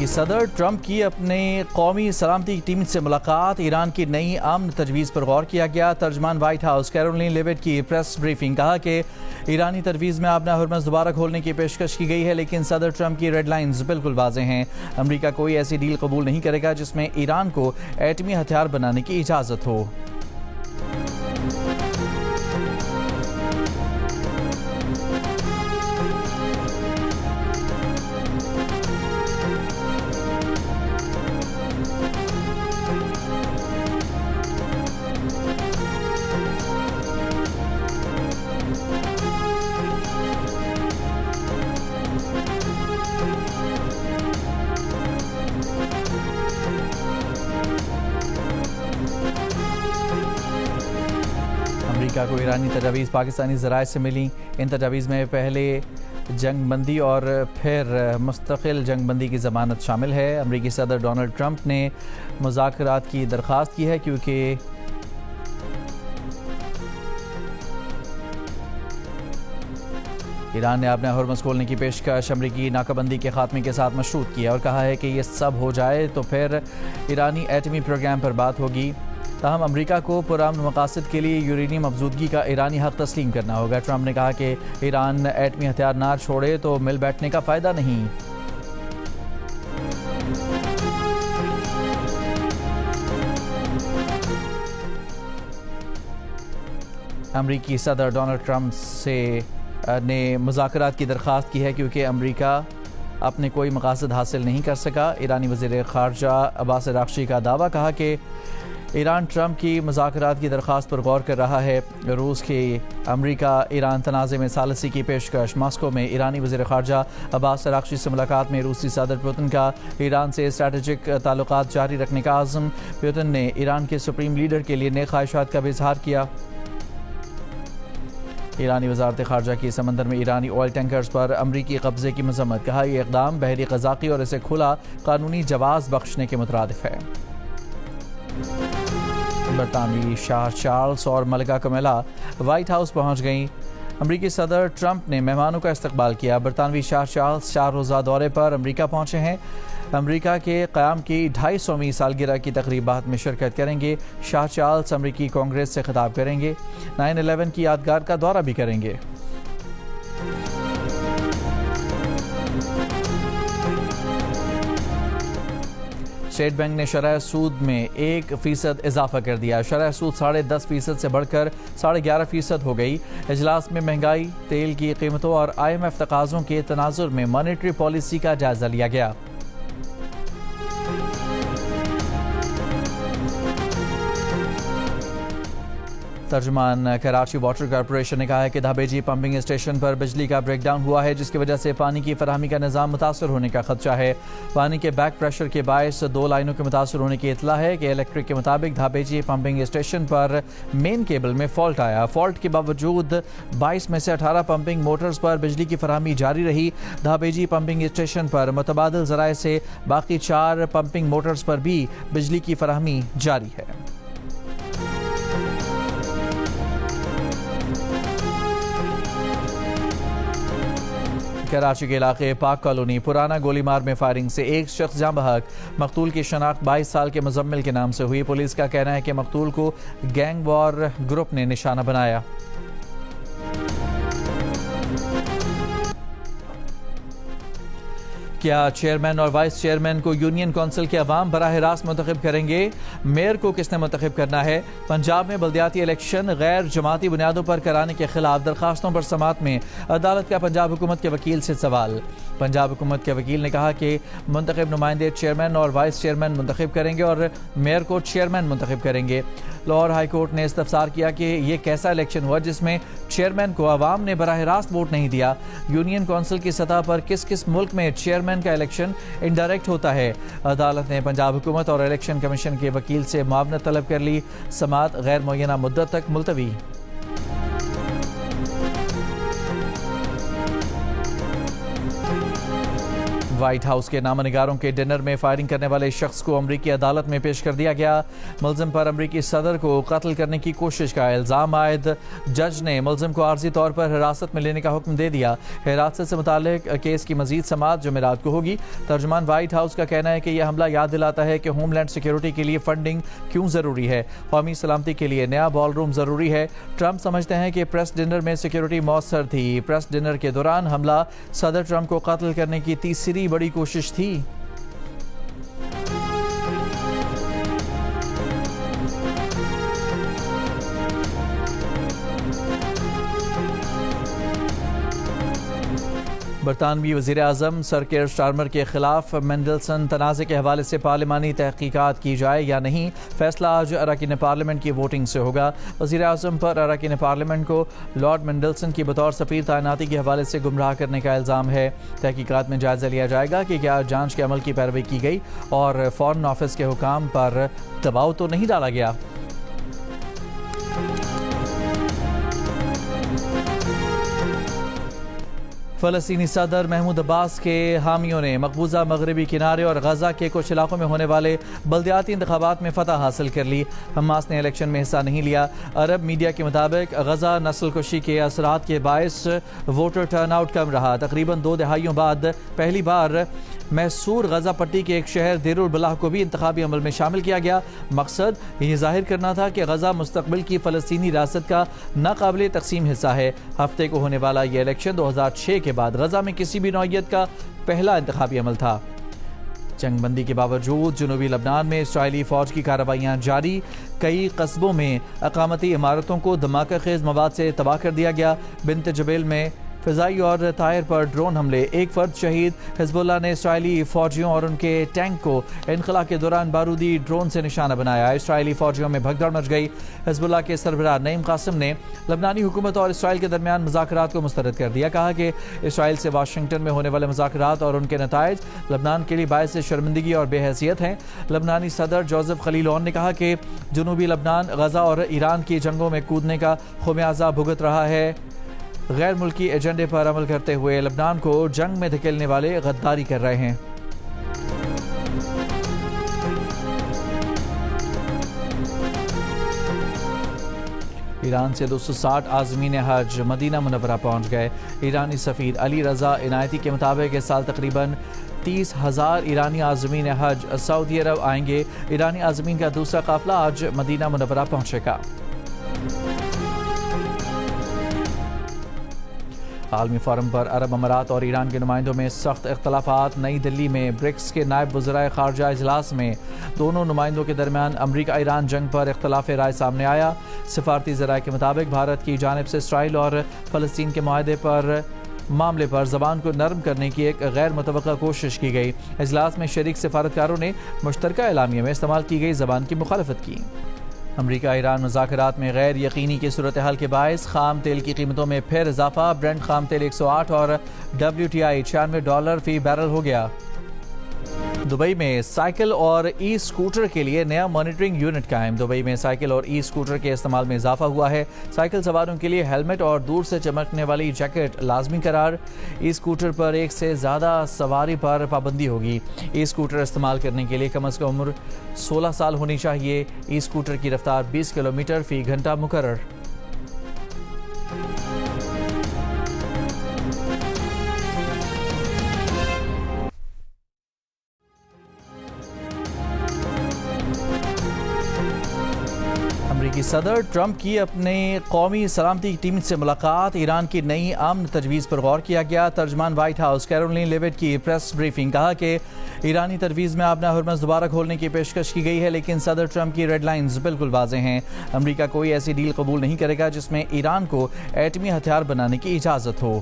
امریکی صدر ٹرمپ کی اپنے قومی سلامتی ٹیم سے ملاقات، ایران کی نئی امن تجویز پر غور کیا گیا۔ ترجمان وائٹ ہاؤس کیرولین لیوٹ کی پریس بریفنگ، کہا کہ ایرانی تجویز میں آبنہ ہرمز دوبارہ کھولنے کی پیشکش کی گئی ہے، لیکن صدر ٹرمپ کی ریڈ لائنز بالکل واضح ہیں۔ امریکہ کوئی ایسی ڈیل قبول نہیں کرے گا جس میں ایران کو ایٹمی ہتھیار بنانے کی اجازت ہو۔ امریکہ کو ایرانی تجاویز پاکستانی ذرائع سے ملی۔ ان تجاویز میں پہلے جنگ بندی اور پھر مستقل جنگ بندی کی ضمانت شامل ہے۔ امریکی صدر ڈونلڈ ٹرمپ نے مذاکرات کی درخواست کی ہے کیونکہ ایران نے اپنا ہرمز کھولنے کی پیشکش امریکی ناکہ بندی کے خاتمے کے ساتھ مشروط کی ہے اور کہا ہے کہ یہ سب ہو جائے تو پھر ایرانی ایٹمی پروگرام پر بات ہوگی۔ تاہم امریکہ کو پرامن مقاصد کے لیے یورینیم افزودگی کا ایرانی حق تسلیم کرنا ہوگا۔ ٹرمپ نے کہا کہ ایران ایٹمی ہتھیار نہ چھوڑے تو مل بیٹھنے کا فائدہ نہیں۔ امریکی صدر ڈونلڈ ٹرمپ نے مذاکرات کی درخواست کی ہے کیونکہ امریکہ اپنے کوئی مقاصد حاصل نہیں کر سکا۔ ایرانی وزیر خارجہ عباس اراغچی کا دعویٰ، کہا کہ ایران ٹرمپ کی مذاکرات کی درخواست پر غور کر رہا ہے۔ روس کی امریکہ ایران تنازع میں ثالثی کی پیشکش۔ ماسکو میں ایرانی وزیر خارجہ عباس اراغچی سے ملاقات میں روسی صدر پوتن کا ایران سے اسٹریٹجک تعلقات جاری رکھنے کا عزم۔ پوتن نے ایران کے سپریم لیڈر کے لیے نیک خواہشات کا بھی اظہار کیا۔ ایرانی وزارت خارجہ کی سمندر میں ایرانی آئل ٹینکرز پر امریکی قبضے کی مذمت، کہا یہ اقدام بحری قزاقی اور اسے کھلا قانونی جواز بخشنے کے مترادف ہے۔ برطانوی شاہ چارلس اور ملکہ کمیلا وائٹ ہاؤس پہنچ گئیں۔ امریکی صدر ٹرمپ نے مہمانوں کا استقبال کیا۔ برطانوی شاہ چارلس 4 روزہ دورے پر امریکہ پہنچے ہیں۔ امریکہ کے قیام کی 250ویں سالگرہ کی تقریبات میں شرکت کریں گے۔ شاہ چارلس امریکی کانگریس سے خطاب کریں گے۔ 9/11 کی یادگار کا دورہ بھی کریں گے۔ اسٹیٹ بینک نے شرح سود میں 1% اضافہ کر دیا۔ شرح سود 10.5% سے بڑھ کر 11.5% ہو گئی۔ اجلاس میں مہنگائی، تیل کی قیمتوں اور IMF تقاضوں کے تناظر میں مانیٹری پالیسی کا جائزہ لیا گیا۔ ترجمان کراچی واٹر کارپوریشن نے کہا ہے کہ دھابیجی پمپنگ اسٹیشن پر بجلی کا بریک ڈاؤن ہوا ہے، جس کی وجہ سے پانی کی فراہمی کا نظام متاثر ہونے کا خدشہ ہے۔ پانی کے بیک پریشر کے باعث 2 لائنوں کے متاثر ہونے کی اطلاع ہے کہ الیکٹرک کے مطابق دھابیجی پمپنگ اسٹیشن پر مین کیبل میں فالٹ آیا۔ فالٹ کے باوجود 22 میں سے 18 پمپنگ موٹرز پر بجلی کی فراہمی جاری رہی۔ دھابیجی پمپنگ اسٹیشن پر متبادل ذرائع سے باقی 4 پمپنگ موٹرز پر بھی بجلی کی فراہمی جاری ہے۔ کراچی کے علاقے پاک کالونی پرانا گولی مار میں فائرنگ سے ایک شخص جاں بحق۔ مقتول کی شناخت 22 سال کے مزمل کے نام سے ہوئی۔ پولیس کا کہنا ہے کہ مقتول کو گینگ وار گروپ نے نشانہ بنایا۔ کیا چیئرمین اور وائس چیئرمین کو یونین کونسل کے عوام براہ راست منتخب کریں گے؟ میئر کو کس نے منتخب کرنا ہے؟ پنجاب میں بلدیاتی الیکشن غیر جماعتی بنیادوں پر کرانے کے خلاف درخواستوں پر سماعت میں عدالت کا پنجاب حکومت کے وکیل سے سوال۔ پنجاب حکومت کے وکیل نے کہا کہ منتخب نمائندے چیئرمین اور وائس چیئرمین منتخب کریں گے اور میئر کو چیئرمین منتخب کریں گے۔ لاہور ہائی کورٹ نے استفسار کیا کہ یہ کیسا الیکشن ہوا جس میں چیئرمین کو عوام نے براہ راست ووٹ نہیں دیا؟ یونین کونسل کی سطح پر کس ملک میں چیئرمین کا الیکشن انڈائریکٹ ہوتا ہے؟ عدالت نے پنجاب حکومت اور الیکشن کمیشن کے وکیل سے معاونت طلب کر لی۔ سماعت غیر معینہ مدت تک ملتوی۔ وائٹ ہاؤس کے نامہ نگاروں کے ڈنر میں فائرنگ کرنے والے شخص کو امریکی عدالت میں پیش کر دیا گیا۔ ملزم پر امریکی صدر کو قتل کرنے کی کوشش کا الزام عائد۔ جج نے ملزم کو عارضی طور پر حراست میں لینے کا حکم دے دیا۔ حراست سے متعلق کیس کی مزید سماعت جمعرات کو ہوگی۔ ترجمان وائٹ ہاؤس کا کہنا ہے کہ یہ حملہ یاد دلاتا ہے کہ ہوم لینڈ سیکیورٹی کے لیے فنڈنگ کیوں ضروری ہے۔ قومی سلامتی کے لیے نیا بال روم ضروری ہے۔ ٹرمپ سمجھتے ہیں کہ پریس ڈنر میں سیکیورٹی مؤثر تھی۔ پریس ڈنر کے دوران حملہ صدر ٹرمپ کو قتل کرنے کی تیسری بڑی کوشش تھی۔ برطانوی وزیر اعظم سر کیئر سٹارمر کے خلاف مینڈلسن تنازع کے حوالے سے پارلیمانی تحقیقات کی جائے یا نہیں، فیصلہ آج اراکین پارلیمنٹ کی ووٹنگ سے ہوگا۔ وزیر اعظم پر اراکین پارلیمنٹ کو لارڈ مینڈلسن کی بطور سفیر تعیناتی کے حوالے سے گمراہ کرنے کا الزام ہے۔ تحقیقات میں جائزہ لیا جائے گا کہ کیا جانچ کے عمل کی پیروی کی گئی اور فارن آفس کے حکام پر دباؤ تو نہیں ڈالا گیا۔ فلسطینی صدر محمود عباس کے حامیوں نے مقبوضہ مغربی کنارے اور غزہ کے کچھ علاقوں میں ہونے والے بلدیاتی انتخابات میں فتح حاصل کر لی۔ حماس نے الیکشن میں حصہ نہیں لیا۔ عرب میڈیا کے مطابق غزہ نسل کشی کے اثرات کے باعث ووٹر ٹرن آؤٹ کم رہا۔ تقریباً 2 دہائیوں بعد پہلی بار محصور غزہ پٹی کے ایک شہر دیر البلح کو بھی انتخابی عمل میں شامل کیا گیا۔ مقصد یہ ظاہر کرنا تھا کہ غزہ مستقبل کی فلسطینی ریاست کا ناقابل تقسیم حصہ ہے۔ ہفتے کو ہونے والا یہ الیکشن 2006 کے بعد غزہ میں کسی بھی نوعیت کا پہلا انتخابی عمل تھا۔ جنگ بندی کے باوجود جنوبی لبنان میں اسرائیلی فوج کی کارروائیاں جاری۔ کئی قصبوں میں اقامتی عمارتوں کو دھماکہ خیز مواد سے تباہ کر دیا گیا۔ بنت جبیل میں فضائی اور طائر پر ڈرون حملے، ایک فرد شہید۔ حزب اللہ نے اسرائیلی فوجیوں اور ان کے ٹینک کو انخلا کے دوران بارودی ڈرون سے نشانہ بنایا۔ اسرائیلی فوجیوں میں بھگدڑ مچ گئی۔ حزب اللہ کے سربراہ نعیم قاسم نے لبنانی حکومت اور اسرائیل کے درمیان مذاکرات کو مسترد کر دیا۔ کہا کہ اسرائیل سے واشنگٹن میں ہونے والے مذاکرات اور ان کے نتائج لبنان کے لیے باعث شرمندگی اور بے حیثیت ہیں۔ لبنانی صدر جوزف خلیل اون نے کہا کہ جنوبی لبنان غزہ اور ایران کی جنگوں میں کودنے کا خمیازہ بھگت رہا ہے۔ غیر ملکی ایجنڈے پر عمل کرتے ہوئے لبنان کو جنگ میں دھکیلنے والے غداری کر رہے ہیں۔ ایران سے 260 عازمین حج مدینہ منورہ پہنچ گئے۔ ایرانی سفیر علی رضا عنایتی کے مطابق اس سال تقریباً 30,000 ایرانی عازمین حج سعودی عرب آئیں گے۔ ایرانی عازمین کا دوسرا قافلہ آج مدینہ منورہ پہنچے گا۔ عالمی فورم پر عرب امارات اور ایران کے نمائندوں میں سخت اختلافات۔ نئی دلی میں برکس کے نائب وزرائے خارجہ اجلاس میں دونوں نمائندوں کے درمیان امریکہ ایران جنگ پر اختلاف رائے سامنے آیا۔ سفارتی ذرائع کے مطابق بھارت کی جانب سے اسرائیل اور فلسطین کے معاہدے پر معاملے پر زبان کو نرم کرنے کی ایک غیر متوقع کوشش کی گئی۔ اجلاس میں شریک سفارتکاروں نے مشترکہ اعلامیہ میں استعمال کی گئی زبان کی مخالفت کی۔ امریکہ ایران مذاکرات میں غیر یقینی کی صورتحال کے باعث خام تیل کی قیمتوں میں پھر اضافہ۔ برنٹ خام تیل 108 اور WTI $96 فی بیرل ہو گیا۔ دبئی میں سائیکل اور ای اسکوٹر کے لیے نیا مانیٹرنگ یونٹ قائم۔ دبئی میں سائیکل اور ای اسکوٹر کے استعمال میں اضافہ ہوا ہے۔ سائیکل سواروں کے لیے ہیلمٹ اور دور سے چمکنے والی جیکٹ لازمی قرار۔ ای اسکوٹر پر ایک سے زیادہ سواری پر پابندی ہوگی۔ ای اسکوٹر استعمال کرنے کے لیے کم از کم عمر 16 سال ہونی چاہیے۔ ای اسکوٹر کی رفتار 20 کلومیٹر فی گھنٹہ مقرر۔ امریکی صدر ٹرمپ کی اپنے قومی سلامتی ٹیم سے ملاقات۔ ایران کی نئی امن تجویز پر غور کیا گیا۔ ترجمان وائٹ ہاؤس کیرولین لیوٹ کی پریس بریفنگ، کہا کہ ایرانی تجویز میں آبنہ ہرمز دوبارہ کھولنے کی پیشکش کی گئی ہے، لیکن صدر ٹرمپ کی ریڈ لائنز بالکل واضح ہیں۔ امریکہ کوئی ایسی ڈیل قبول نہیں کرے گا جس میں ایران کو ایٹمی ہتھیار بنانے کی اجازت ہو۔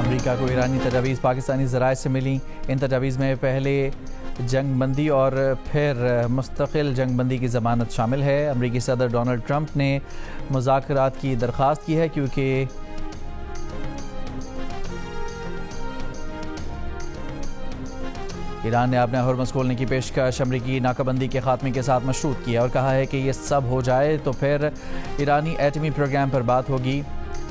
امریکہ کو ایرانی تجاویز پاکستانی ذرائع سے ملی. ان تجاویز میں پہلے جنگ بندی اور پھر مستقل جنگ بندی کی ضمانت شامل ہے. امریکی صدر ڈونلڈ ٹرمپ نے مذاکرات کی درخواست کی ہے کیونکہ ایران نے اپنے ہرمز کھولنے کی پیشکش امریکی ناکہ بندی کے خاتمے کے ساتھ مشروط کی اور کہا ہے کہ یہ سب ہو جائے تو پھر ایرانی ایٹمی پروگرام پر بات ہوگی.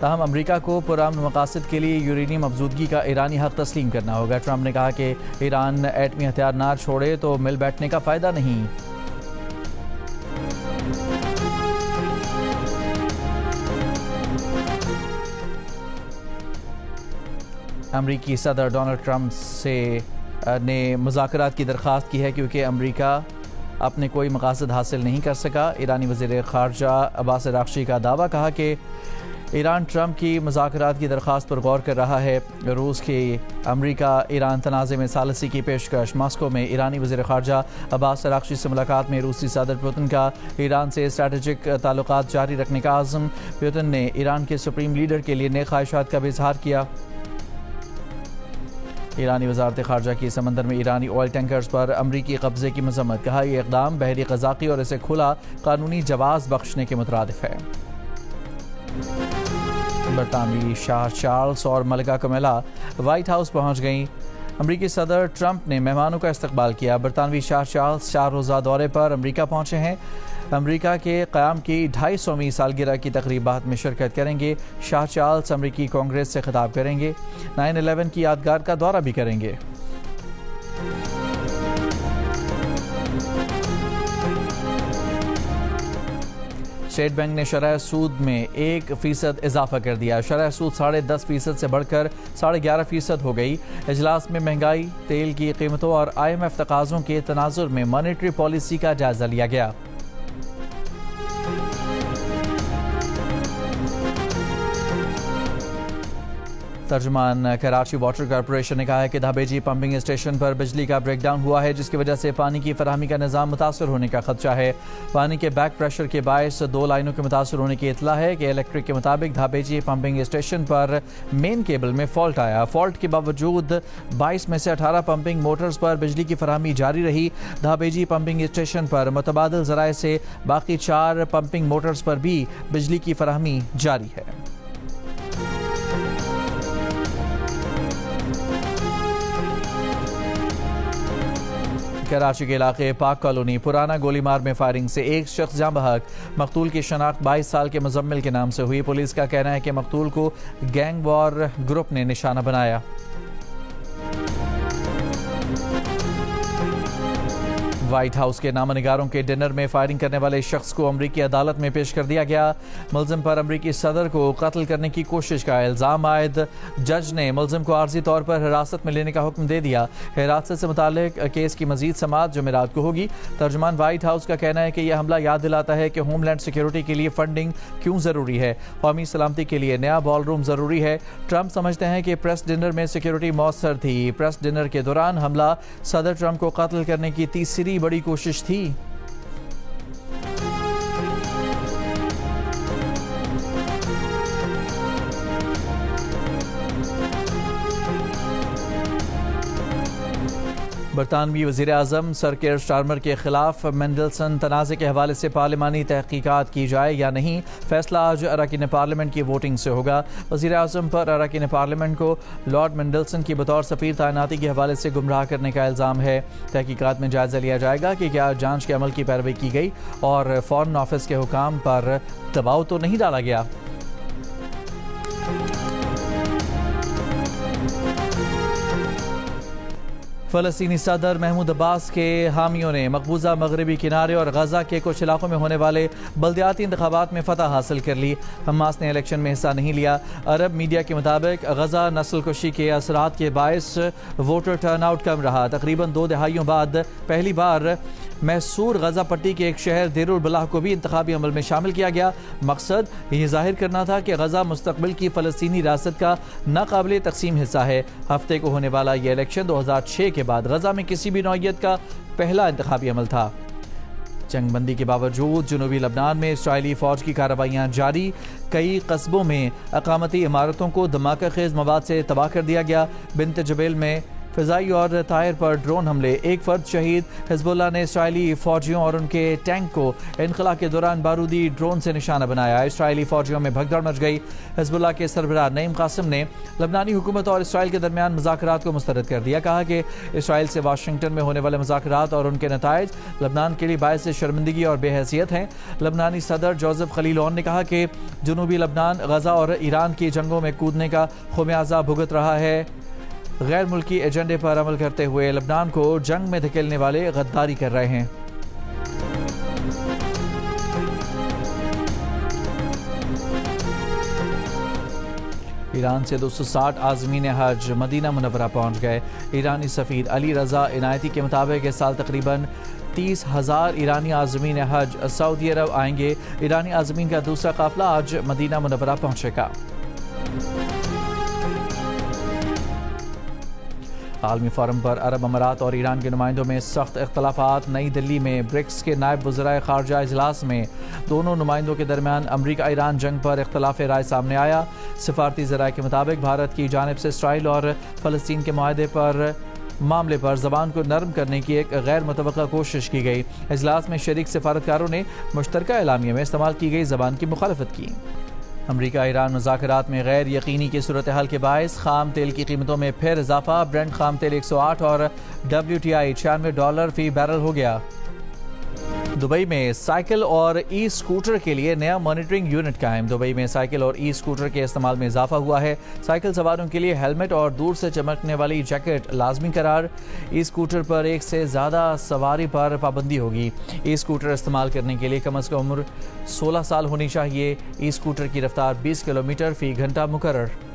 تاہم امریکہ کو پرامن مقاصد کے لیے یورینیم افزودگی کا ایرانی حق تسلیم کرنا ہوگا. ٹرمپ نے کہا کہ ایران ایٹمی ہتھیار نہ چھوڑے تو مل بیٹھنے کا فائدہ نہیں. امریکی صدر ڈونلڈ ٹرمپ نے مذاکرات کی درخواست کی ہے کیونکہ امریکہ اپنے کوئی مقاصد حاصل نہیں کر سکا. ایرانی وزیر خارجہ عباس اراغچی کا دعویٰ کہا کہ ایران ٹرمپ کی مذاکرات کی درخواست پر غور کر رہا ہے. روس کی امریکہ ایران تنازع میں ثالثی کی پیشکش. ماسکو میں ایرانی وزیر خارجہ عباس اراغچی سے ملاقات میں روسی صدر پوتن کا ایران سے اسٹریٹجک تعلقات جاری رکھنے کا عزم. پوتن نے ایران کے سپریم لیڈر کے لیے نئے خواہشات کا بھی اظہار کیا. ایرانی وزارت خارجہ کی سمندر میں ایرانی آئل ٹینکرز پر امریکی قبضے کی مذمت. کہا یہ اقدام بحری قزاقی اور اسے کھلا قانونی جواز بخشنے کے مترادف ہے. برطانوی شاہ چارلس اور ملکہ کمیلا وائٹ ہاؤس پہنچ گئیں. امریکی صدر ٹرمپ نے مہمانوں کا استقبال کیا. برطانوی شاہ چارلس 4 روزہ دورے پر امریکہ پہنچے ہیں. امریکہ کے قیام کی 250ویں سالگرہ کی تقریبات میں شرکت کریں گے. شاہ چارلس امریکی کانگریس سے خطاب کریں گے. 9/11 کی یادگار کا دورہ بھی کریں گے. اسٹیٹ بینک نے شرح سود میں 1% اضافہ کر دیا. شرح سود 10.5% سے بڑھ کر 11.5% ہو گئی. اجلاس میں مہنگائی، تیل کی قیمتوں اور IMF تقاضوں کے تناظر میں مانیٹری پالیسی کا جائزہ لیا گیا. ترجمان کراچی واٹر کارپوریشن نے کہا ہے کہ دھابیجی پمپنگ اسٹیشن پر بجلی کا بریک ڈاؤن ہوا ہے جس کی وجہ سے پانی کی فراہمی کا نظام متاثر ہونے کا خدشہ ہے. پانی کے بیک پریشر کے باعث 2 لائنوں کے متاثر ہونے کی اطلاع ہے کہ الیکٹرک کے مطابق دھابیجی پمپنگ اسٹیشن پر مین کیبل میں فالٹ آیا. فالٹ کے باوجود 22 میں سے 18 پمپنگ موٹرز پر بجلی کی فراہمی جاری رہی. دھابیجی پمپنگ اسٹیشن پر متبادل ذرائع سے باقی 4 پمپنگ موٹرز پر بھی بجلی کی فراہمی جاری ہے. کراچی کے علاقے پاک کالونی پرانا گولی مار میں فائرنگ سے ایک شخص جاں بحق. مقتول کی شناخت 22 سال کے مزمل کے نام سے ہوئی. پولیس کا کہنا ہے کہ مقتول کو گینگ وار گروپ نے نشانہ بنایا. وائٹ ہاؤس کے نامہ نگاروں کے ڈنر میں فائرنگ کرنے والے شخص کو امریکی عدالت میں پیش کر دیا گیا. ملزم پر امریکی صدر کو قتل کرنے کی کوشش کا الزام عائد. جج نے ملزم کو عارضی طور پر حراست میں لینے کا حکم دے دیا. حراست سے متعلق کیس کی مزید سماعت جمعرات کو ہوگی. ترجمان وائٹ ہاؤس کا کہنا ہے کہ یہ حملہ یاد دلاتا ہے کہ ہوم لینڈ سیکیورٹی کے لیے فنڈنگ کیوں ضروری ہے. قومی سلامتی کے لیے نیا بال روم ضروری ہے. ٹرمپ سمجھتے ہیں کہ پریس ڈنر میں سیکیورٹی مؤثر تھی. پریس ڈنر کے دوران حملہ صدر ٹرمپ کو قتل کرنے کی تیسری بڑی کوشش تھی. برطانوی وزیر اعظم سر کیئر سٹارمر کے خلاف مینڈلسن تنازع کے حوالے سے پارلیمانی تحقیقات کی جائے یا نہیں، فیصلہ آج اراکین پارلیمنٹ کی ووٹنگ سے ہوگا. وزیر اعظم پر اراکین پارلیمنٹ کو لارڈ مینڈلسن کی بطور سفیر تعیناتی کے حوالے سے گمراہ کرنے کا الزام ہے. تحقیقات میں جائزہ لیا جائے گا کہ کیا جانچ کے عمل کی پیروی کی گئی اور فارن آفس کے حکام پر دباؤ تو نہیں ڈالا گیا. فلسطینی صدر محمود عباس کے حامیوں نے مقبوضہ مغربی کنارے اور غزہ کے کچھ علاقوں میں ہونے والے بلدیاتی انتخابات میں فتح حاصل کر لی. حماس نے الیکشن میں حصہ نہیں لیا. عرب میڈیا کے مطابق غزہ نسل کشی کے اثرات کے باعث ووٹر ٹرن آؤٹ کم رہا. تقریباً 2 دہائیوں بعد پہلی بار محصور غزہ پٹی کے ایک شہر دیر البلح کو بھی انتخابی عمل میں شامل کیا گیا. مقصد یہ ظاہر کرنا تھا کہ غزہ مستقبل کی فلسطینی ریاست کا ناقابل تقسیم حصہ ہے. ہفتے کو ہونے والا یہ الیکشن 2006 کے بعد غزہ میں کسی بھی نوعیت کا پہلا انتخابی عمل تھا. جنگ بندی کے باوجود جنوبی لبنان میں اسرائیلی فوج کی کارروائیاں جاری، کئی قصبوں میں اقامتی عمارتوں کو دھماکہ خیز مواد سے تباہ کر دیا گیا۔ بنت جبیل میں فضائی اور طائر پر ڈرون حملے، ایک فرد شہید۔ حزب اللہ نے اسرائیلی فوجیوں اور ان کے ٹینک کو انخلا کے دوران بارودی ڈرون سے نشانہ بنایا۔ اسرائیلی فوجیوں میں بھگدڑ مچ گئی۔ حزب اللہ کے سربراہ نعیم قاسم نے لبنانی حکومت اور اسرائیل کے درمیان مذاکرات کو مسترد کر دیا۔ کہا کہ اسرائیل سے واشنگٹن میں ہونے والے مذاکرات اور ان کے نتائج لبنان کے لیے باعث شرمندگی اور بے حیثیت ہیں۔ لبنانی صدر جوزف خلیل اون نے کہا کہ جنوبی لبنان غزہ اور ایران کی جنگوں میں کودنے کا خمیازہ بھگت رہا ہے۔ غیر ملکی ایجنڈے پر عمل کرتے ہوئے لبنان کو جنگ میں دھکیلنے والے غداری کر رہے ہیں۔ ایران سے 260 عازمین حج مدینہ منورہ پہنچ گئے۔ ایرانی سفیر علی رضا عنایتی کے مطابق اس سال تقریباً 30,000 ایرانی عازمین حج سعودی عرب آئیں گے۔ ایرانی عازمین کا دوسرا قافلہ آج مدینہ منورہ پہنچے گا۔ عالمی فورم پر عرب امارات اور ایران کے نمائندوں میں سخت اختلافات۔ نئی دلی میں برکس کے نائب وزرائے خارجہ اجلاس میں دونوں نمائندوں کے درمیان امریکہ ایران جنگ پر اختلاف رائے سامنے آیا۔ سفارتی ذرائع کے مطابق بھارت کی جانب سے اسرائیل اور فلسطین کے معاہدے پر معاملے پر زبان کو نرم کرنے کی ایک غیر متوقع کوشش کی گئی۔ اجلاس میں شریک سفارتکاروں نے مشترکہ اعلامیے میں استعمال کی گئی زبان کی مخالفت کی۔ امریکہ ایران مذاکرات میں غیر یقینی کی صورتحال کے باعث خام تیل کی قیمتوں میں پھر اضافہ۔ برنٹ خام تیل 108 اور WTI $96 فی بیرل ہو گیا۔ دبئی میں سائیکل اور ای اسکوٹر کے لیے نیا مانیٹرنگ یونٹ قائم۔ دبئی میں سائیکل اور ای اسکوٹر کے استعمال میں اضافہ ہوا ہے۔ سائیکل سواروں کے لیے ہیلمٹ اور دور سے چمکنے والی جیکٹ لازمی قرار۔ ای اسکوٹر پر ایک سے زیادہ سواری پر پابندی ہوگی۔ ای اسکوٹر استعمال کرنے کے لیے کم از کم عمر 16 سال ہونی چاہیے۔ ای اسکوٹر کی رفتار 20 کلومیٹر فی گھنٹہ مقرر۔